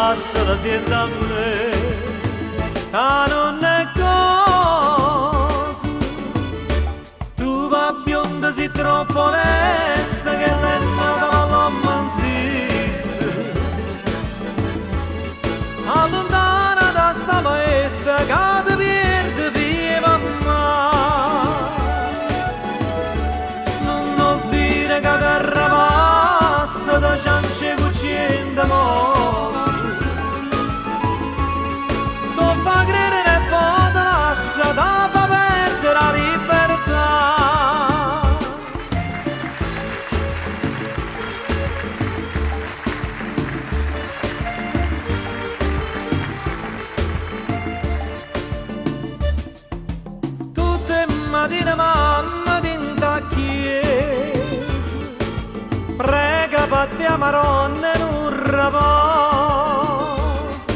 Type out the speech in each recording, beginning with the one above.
passa da siete a me, ma non è cosa. Tu va bionda si troppo onesta che lei non insiste. Allontana da sta maestra che ti perde via mamma. Non ho vire che ti arrabassa da ciance cucina mossa. Tu fa credere e poi te lascia, ti fa perdere la libertà. Mattina mamma dinta chiesa, prega patti a maronna in un raposo,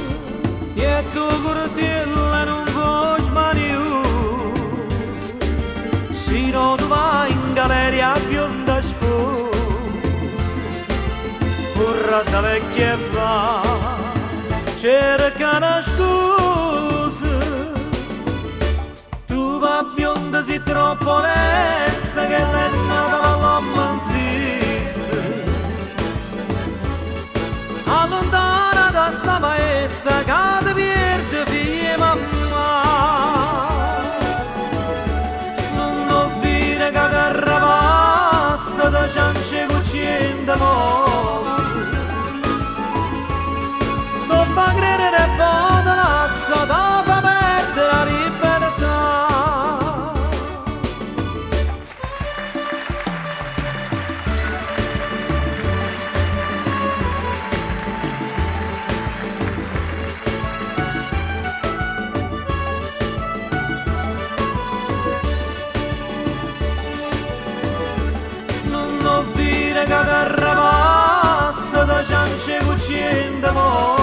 e tu curtilla non vuoi manioso, se no tu vai in galleria a bionda sposa, corra da vecchia va, cerca una scusa. Tu va bionda si troppo onesta che lei non insiste. Allontana da sta maestra che ti perde via mamma. Non ho vire che ti arrabassa da ciance cucina mossa. Tu fa credere e poi te lascia, ti fa perdere la libertà. Non ho vire che ti arrabassa da ciance cucina mossa.